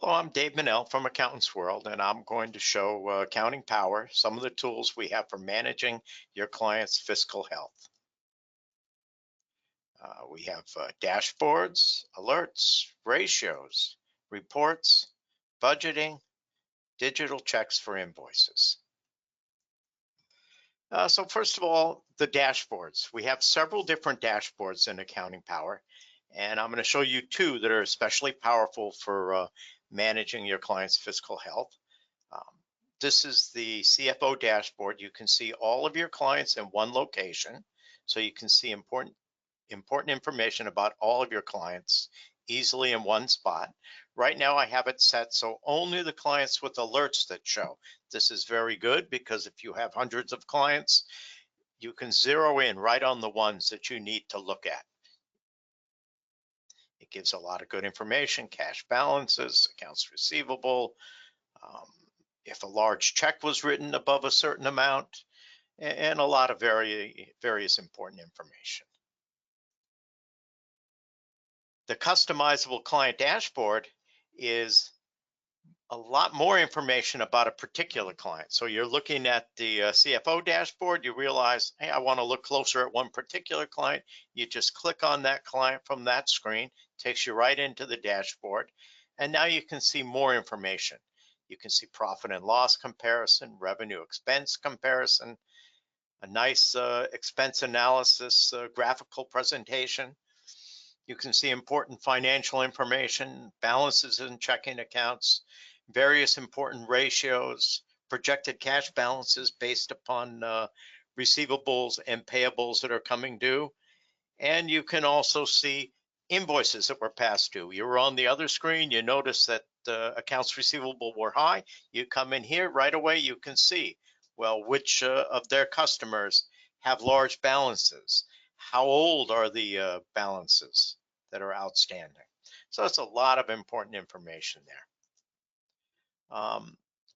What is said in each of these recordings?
Hello, I'm Dave Manell from Accountants World, and I'm going to show Accounting Power, some of the tools we have for managing your client's fiscal health. We have dashboards, alerts, ratios, reports, budgeting, digital checks for invoices. So first of all, the dashboards. We have several different dashboards in Accounting Power, and I'm going to show you two that are especially powerful for managing your client's fiscal health. Um, this is the CFO dashboard. You can see all of your clients in one location, so you can see important information about all of your clients easily in one spot. Right now I have it set so only the clients with alerts that show. This is very good because if you have hundreds of clients, you can zero in right on the ones that you need to look at. It gives a lot of good information, cash balances, accounts receivable, um, if a large check was written above a certain amount, and a lot of various important information. The customizable client dashboard is a lot more information about a particular client. So you're looking at the CFO dashboard, you realize, hey, I want to look closer at one particular client. You just click on that client from that screen, takes you right into the dashboard. And now you can see more information. You can see profit and loss comparison, revenue expense comparison, a nice expense analysis graphical presentation. You can see important financial information, balances in checking accounts, various important ratios, projected cash balances based upon receivables and payables that are coming due. And you can also see invoices that were past due. You were on the other screen, you notice that accounts receivable were high. You come in here right away, you can see, well, which of their customers have large balances. How old are the balances that are outstanding? So it's a lot of important information there.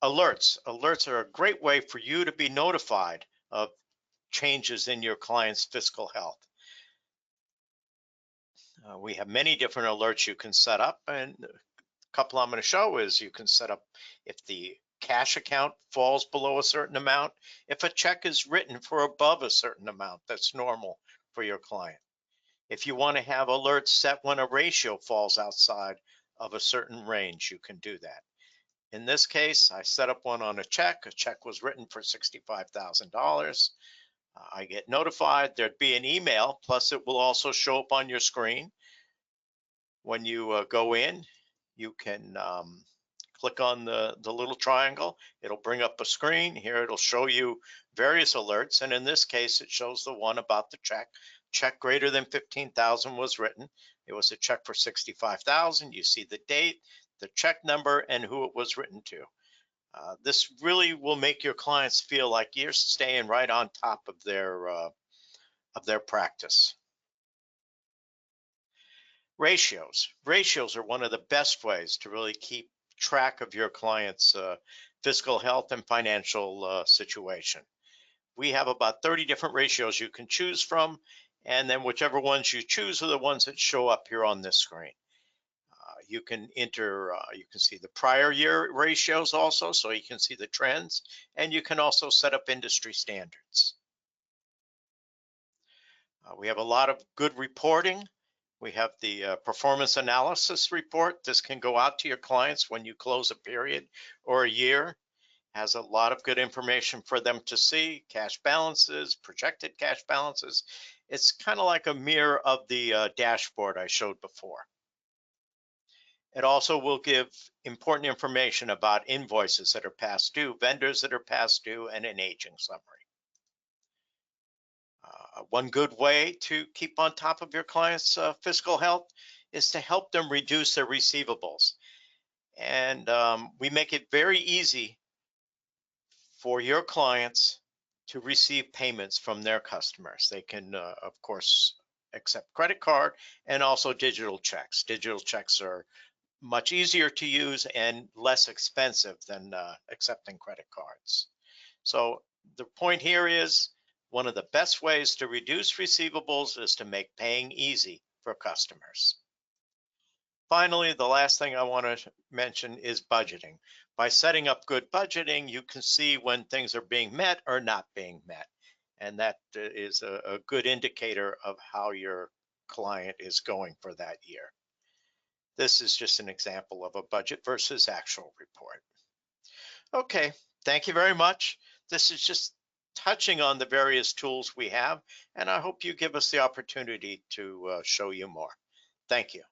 Alerts are a great way for you to be notified of changes in your client's fiscal health. We have many different alerts you can set up, and a couple I'm going to show is you can set up if the cash account falls below a certain amount, if a check is written for above a certain amount, that's normal for your client. If you want to have alerts set when a ratio falls outside of a certain range, you can do that. In this case, I set up one on a check. A check was written for $65,000. I get notified. There'd be an email, plus it will also show up on your screen. When you go in, you can click on the little triangle. It'll bring up a screen. Here it'll show you various alerts, and in this case, it shows the one about the check. Check greater than 15,000 was written. It was a check for 65,000. You see the date, the check number, and who it was written to. This really will make your clients feel like you're staying right on top of their practice. Ratios. Ratios are one of the best ways to really keep track of your client's fiscal health and financial situation. We have about 30 different ratios you can choose from, and then whichever ones you choose are the ones that show up here on this screen. You can enter, you can see the prior year ratios also, so you can see the trends, and you can also set up industry standards. We have a lot of good reporting. We have the performance analysis report. This can go out to your clients when you close a period or a year. Has a lot of good information for them to see, cash balances, projected cash balances. It's kind of like a mirror of the dashboard I showed before. It also will give important information about invoices that are past due, vendors that are past due, and an aging summary. One good way to keep on top of your client's fiscal health is to help them reduce their receivables. And we make it very easy for your clients to receive payments from their customers. They can, of course, accept credit card and also digital checks. Digital checks are much easier to use and less expensive than accepting credit cards. So the point here is one of the best ways to reduce receivables is to make paying easy for customers. Finally, the last thing I want to mention is budgeting. By setting up good budgeting, you can see when things are being met or not being met. And that is a good indicator of how your client is going for that year. This is just an example of a budget versus actual report. Okay, thank you very much. This is just touching on the various tools we have, and I hope you give us the opportunity to show you more. Thank you.